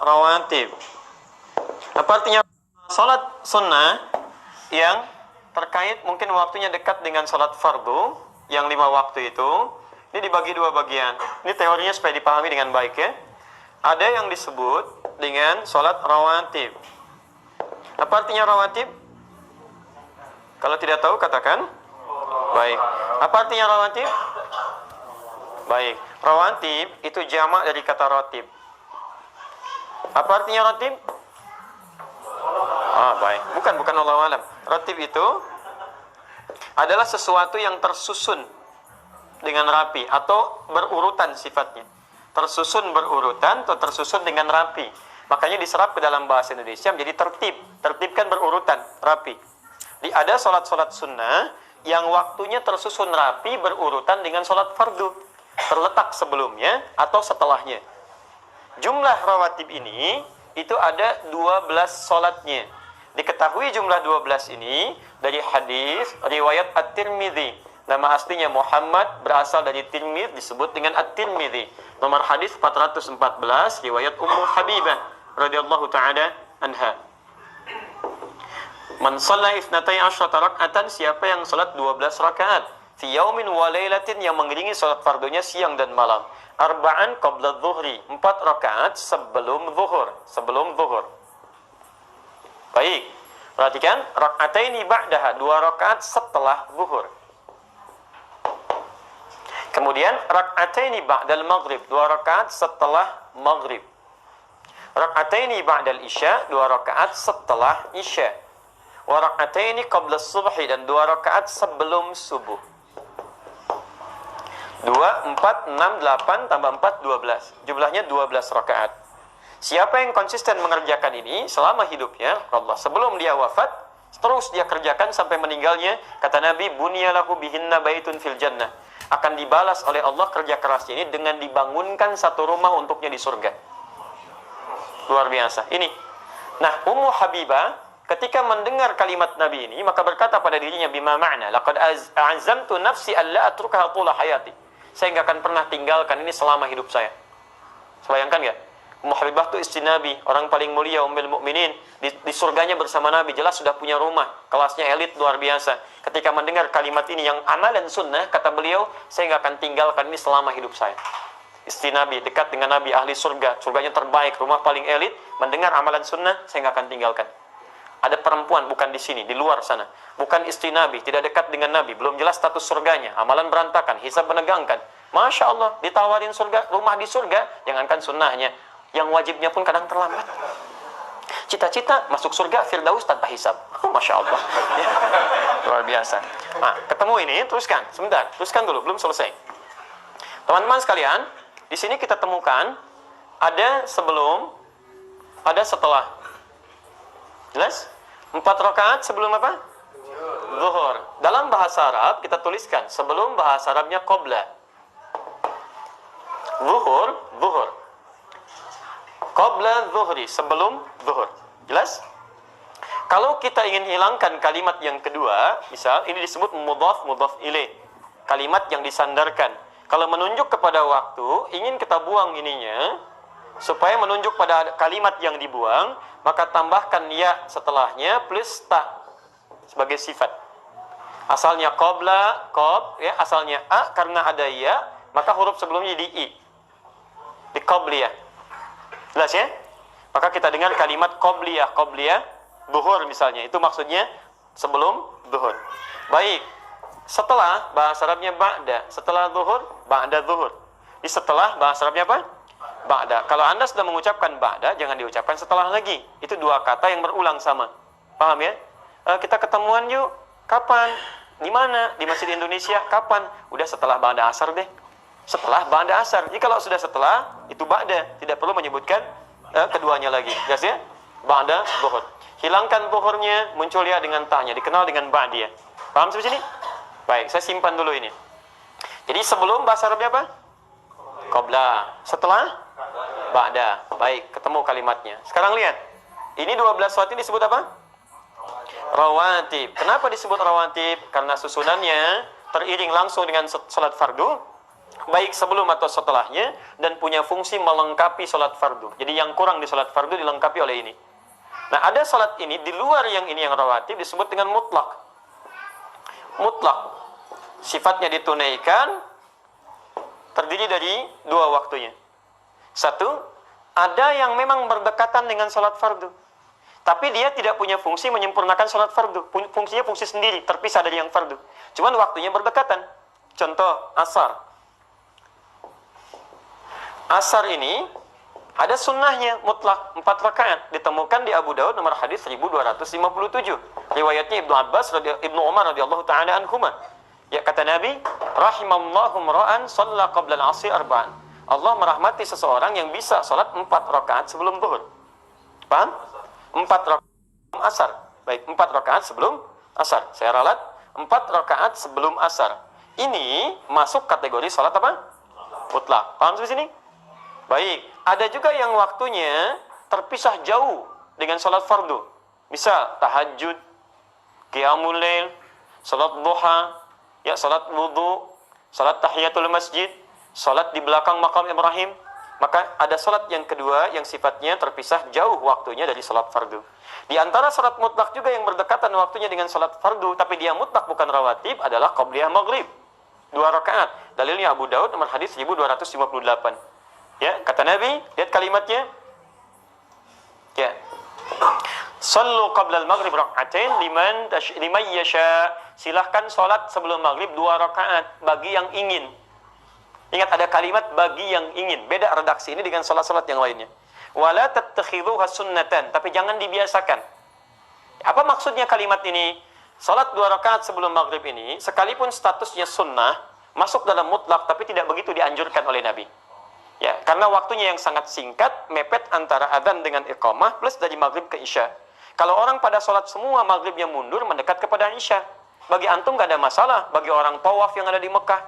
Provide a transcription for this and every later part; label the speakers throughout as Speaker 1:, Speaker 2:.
Speaker 1: rawatib. Apa artinya? Salat sunnah yang terkait mungkin waktunya dekat dengan salat fardu yang 5 waktu itu. Ini dibagi 2 bagian. Ini teorinya supaya dipahami dengan baik ya. Ada yang disebut dengan salat rawatib. Apa artinya rawatib? Kalau tidak tahu katakan. Baik. Apa artinya rawatib? Baik. Rawatib itu jamak dari kata ratib. Apa artinya ratib? Baik. Bukan Allahu a'lam. Ratib itu adalah sesuatu yang tersusun dengan rapi atau berurutan sifatnya. Tersusun berurutan atau tersusun dengan rapi. Makanya diserap ke dalam bahasa Indonesia menjadi tertib. Tertib kan berurutan, rapi. Ada solat-solat sunnah yang waktunya tersusun rapi berurutan dengan solat fardu. Terletak sebelumnya atau setelahnya. Jumlah rawatib ini itu ada 12 solatnya. Diketahui jumlah 12 ini dari hadis riwayat At-Tirmidzi. Nama aslinya Muhammad, berasal dari Tirmidzi, disebut dengan At-Tirmidzi. Nomor hadis 414 riwayat Ummu Habibah radhiyallahu taala anha. Man shalla 12 raka'atan, siapa yang salat 12 rakaat fi yaumin wa lailatin, yang mengiringi salat fardunya siang dan malam. Arba'an qabla dhuhri, 4 rakaat sebelum zuhur. Baik. Perhatikan, raka'ataini ba'daha, 2 rakaat setelah zuhur. Kemudian raka'ataini ba'dal maghrib, 2 rakaat setelah maghrib. Raka'ataini ba'dal isya, 2 rakaat setelah isya. Wa raka'ataini qabla subhi, dan 2 rakaat sebelum subuh. 2, 4, 6, 8 tambah 4, 12. Jumlahnya 12 rakaat. Siapa yang konsisten mengerjakan ini selama hidupnya, Allah, sebelum dia wafat, terus dia kerjakan sampai meninggalnya, kata Nabi, bunyalahu bihinna baitun fil jannah. Akan dibalas oleh Allah kerja kerasnya ini dengan dibangunkan satu rumah untuknya di surga. Luar biasa. Ini. Nah, Ummu Habibah ketika mendengar kalimat Nabi ini, maka berkata pada dirinya, bima ma'na, laqad azamtu nafsi alla atrukaha tula hayati. Saya enggak akan pernah tinggalkan ini selama hidup saya. Bayangkan enggak? Ummu Habibah itu istri Nabi, orang paling mulia, ummul mukminin, di surganya bersama Nabi, jelas sudah punya rumah, kelasnya elit luar biasa. Ketika mendengar kalimat ini yang amalan sunnah, kata beliau, saya nggak akan tinggalkan ini selama hidup saya. Istri Nabi, dekat dengan Nabi, ahli surga, surganya terbaik, rumah paling elit, mendengar amalan sunnah, saya nggak akan tinggalkan. Ada perempuan, bukan di sini, di luar sana, bukan istri Nabi, tidak dekat dengan Nabi, belum jelas status surganya, amalan berantakan, hisab menegangkan. Masya Allah, ditawarin surga, rumah di surga, jangankan sunnahnya, yang wajibnya pun kadang terlambat. Cita-cita masuk surga Firdaus tanpa hisab. Masya Allah. Ya. Luar biasa. Nah, ketemu ini, teruskan. Sebentar, teruskan dulu, belum selesai. Teman-teman sekalian, di sini kita temukan ada sebelum, ada setelah. Jelas? 4 rakaat sebelum apa? Zuhur. Dalam bahasa Arab kita tuliskan sebelum, bahasa Arabnya qabla. Zuhur. Qabla zuhri, sebelum zuhur. Jelas? Kalau kita ingin hilangkan kalimat yang kedua, misal ini disebut mudhaf ilaih, kalimat yang disandarkan. Kalau menunjuk kepada waktu, ingin kita buang ininya, supaya menunjuk pada kalimat yang dibuang, maka tambahkan ya setelahnya plus ta sebagai sifat. Asalnya qabla, ya, asalnya a, karena ada ya, maka huruf sebelumnya di i. Di qabliyah. Jelas ya? Maka kita dengar kalimat qabliyah zuhur misalnya, itu maksudnya sebelum zuhur. Baik. Setelah, bahasa Arabnya ba'da. Setelah zuhur, ba'da zuhur. Di setelah, bahasa Arabnya apa? Ba'da. Kalau Anda sudah mengucapkan ba'da, jangan diucapkan setelah lagi. Itu 2 kata yang berulang sama. Paham ya? Kita ketemuan yuk. Kapan? Di mana? Di Masjid Indonesia. Kapan? Udah setelah ba'da asar deh. Setelah ba'da asar. Jadi kalau sudah setelah, itu ba'da. Tidak perlu menyebutkan keduanya lagi. Jelas ya? Ba'da zuhur. Hilangkan zuhurnya, muncul ya dengan ta'nya. Dikenal dengan ba'diyah. Paham sampai sini? Baik, saya simpan dulu ini. Jadi sebelum, bahasa Arabnya apa? Qabla. Setelah? Ba'da. Baik, ketemu kalimatnya. Sekarang lihat. Ini 12 salat ini disebut apa? Rawatib. Kenapa disebut rawatib? Karena susunannya teriring langsung dengan salat fardu baik sebelum atau setelahnya, dan punya fungsi melengkapi sholat fardu. Jadi yang kurang di sholat fardu dilengkapi oleh ini. Nah, ada sholat ini di luar yang ini yang rawatib disebut dengan mutlak. Mutlak, sifatnya ditunaikan, terdiri dari dua waktunya. Satu, ada yang memang berdekatan dengan sholat fardu, tapi dia tidak punya fungsi menyempurnakan sholat fardu. Fungsinya fungsi sendiri, terpisah dari yang fardu. Cuman waktunya berdekatan. Contoh, asar. Asar ini ada sunnahnya mutlak 4 rakaat, ditemukan di Abu Daud nomor hadis 1257. Riwayatnya Ibnu Abbas Ibnu Umar radhiyallahu taala anhuma. Ya, kata Nabi, rahimallahu ra'an shalla qabla al-'asri arba'an. Allah merahmati seseorang yang bisa salat 4 rakaat sebelum zuhur. Paham? 4 rakaat sebelum asar. Baik, 4 rakaat sebelum asar. Saya ralat 4 rakaat sebelum asar. Ini masuk kategori salat apa? Mutlak. Paham sampai sini? Baik, ada juga yang waktunya terpisah jauh dengan sholat fardu. Misal, tahajud, qiyamul lail, sholat duha, ya sholat wudu, sholat tahiyatul masjid, sholat di belakang makam Ibrahim. Maka ada sholat yang kedua yang sifatnya terpisah jauh waktunya dari sholat fardu. Di antara sholat mutlak juga yang berdekatan waktunya dengan sholat fardu, tapi dia mutlak bukan rawatib, adalah qabliyah maghrib. 2 rakaat. Dalilnya Abu Daud nomor hadis 1258. Ya, kata Nabi, lihat kalimatnya. Ya. Sallu qabla al-maghrib rak'atain liman yasha. Silahkan salat sebelum maghrib 2 rakaat bagi yang ingin. Ingat ada kalimat bagi yang ingin. Beda redaksi ini dengan salat-salat yang lainnya. Wala tattakhidhuha sunnatan, tapi jangan dibiasakan. Apa maksudnya kalimat ini? Salat 2 rakaat sebelum maghrib ini sekalipun statusnya sunnah, masuk dalam mutlak tapi tidak begitu dianjurkan oleh Nabi. Ya, karena waktunya yang sangat singkat, mepet antara adzan dengan iqamah plus dari maghrib ke isya. Kalau orang pada sholat semua maghribnya mundur mendekat kepada isya, bagi antum gak ada masalah. Bagi orang tawaf yang ada di Mekah,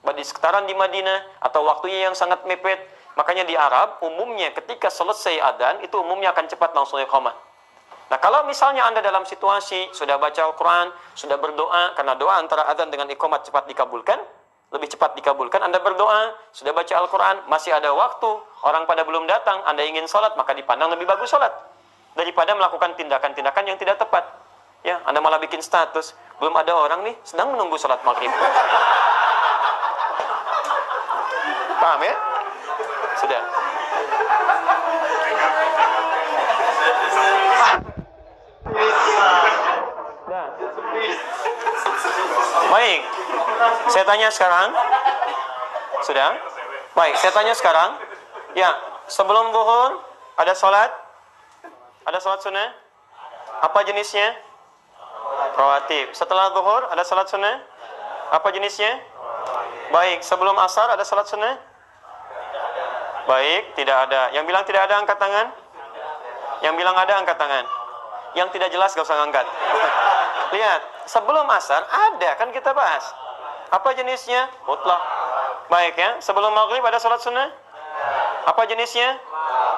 Speaker 1: bagi sekitaran di Madinah, atau waktunya yang sangat mepet, makanya di Arab umumnya ketika selesai adzan itu umumnya akan cepat langsung iqamah. Nah, kalau misalnya Anda dalam situasi sudah baca Al-Quran, sudah berdoa, karena doa antara adzan dengan iqamah cepat dikabulkan, lebih cepat dikabulkan, Anda berdoa, sudah baca Al-Quran, masih ada waktu, orang pada belum datang, Anda ingin sholat, maka dipandang lebih bagus sholat daripada melakukan tindakan-tindakan yang tidak tepat. Ya, Anda malah bikin status, belum ada orang nih, sedang menunggu sholat maghrib. Paham ya? Sudah. Baik, saya tanya sekarang. Sudah? Baik, saya tanya sekarang. Ya, sebelum zuhur ada sholat? Ada sholat sunnah? Apa jenisnya? Rawatib. Setelah zuhur ada sholat sunnah? Apa jenisnya? Baik, sebelum asar ada sholat sunnah? Baik, tidak ada. Yang bilang tidak ada angkat tangan? Yang bilang ada angkat tangan? Yang tidak jelas gak usah ngangkat. Lihat, sebelum asar ada, kan kita bahas. Apa jenisnya? Mutlak. Baik ya, sebelum maghrib ada salat sunnah? Apa jenisnya?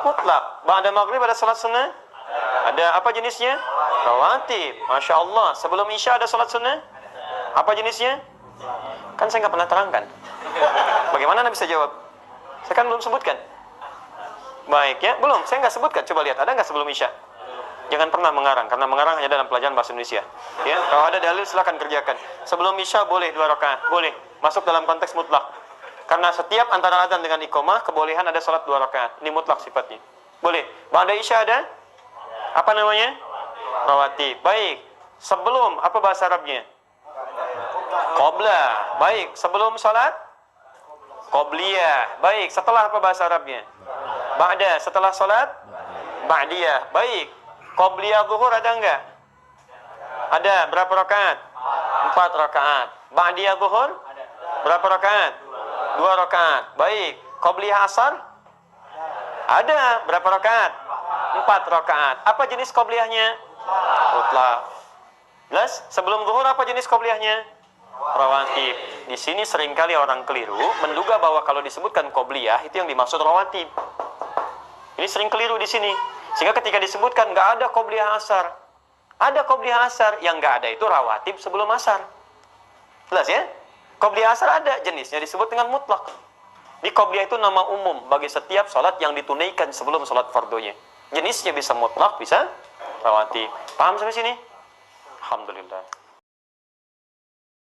Speaker 1: Mutlak. Ba'da maghrib ada salat sunnah? Ada. Apa jenisnya? Rawatib. Masya Allah. Sebelum isya ada salat sunnah? Apa jenisnya? Kan saya nggak pernah terangkan. Bagaimana Anda bisa jawab? Saya kan belum sebutkan. Baik ya, belum. Saya nggak sebutkan. Coba lihat, ada nggak sebelum isya? Jangan pernah mengarang, karena mengarang hanya dalam pelajaran bahasa Indonesia. Ya, kalau ada dalil silakan kerjakan. Sebelum isya boleh 2 rakaat, boleh. Masuk dalam konteks mutlak. Karena setiap antara adzan dengan iqamah kebolehan ada salat 2 rakaat. Ini mutlak sifatnya. Boleh. Ba'da isya ada? Apa namanya? Rawatib. Baik. Sebelum apa bahasa Arabnya? Qabla. Baik. Sebelum salat? Qabliyah. Baik. Setelah apa bahasa Arabnya? Ba'da. Setelah salat? Ba'diyah. Baik. Qabliyah zuhur ada enggak? Ada. Berapa rakaat? 4 rakaat. Ba'diyah zuhur? Berapa rakaat? 2 rakaat. Baik. Qabliyah asar? Ada. Berapa rakaat? 4 rakaat. Apa jenis qabliyahnya? Mutlak. Jelas? Sebelum zuhur apa jenis qabliyahnya? Rawatib. Di sini seringkali orang keliru menduga bahwa kalau disebutkan qabliyah itu yang dimaksud rawatib. Ini sering keliru di sini. Sehingga ketika disebutkan nggak ada qobliyah asar, ada qobliyah asar, yang nggak ada itu rawatib sebelum asar. Jelas ya? Qobliyah asar ada jenisnya disebut dengan mutlak. Di qobliyah itu nama umum bagi setiap salat yang ditunaikan sebelum salat fardunya. Jenisnya bisa mutlak, bisa rawatib. Paham sampai sini? Alhamdulillah.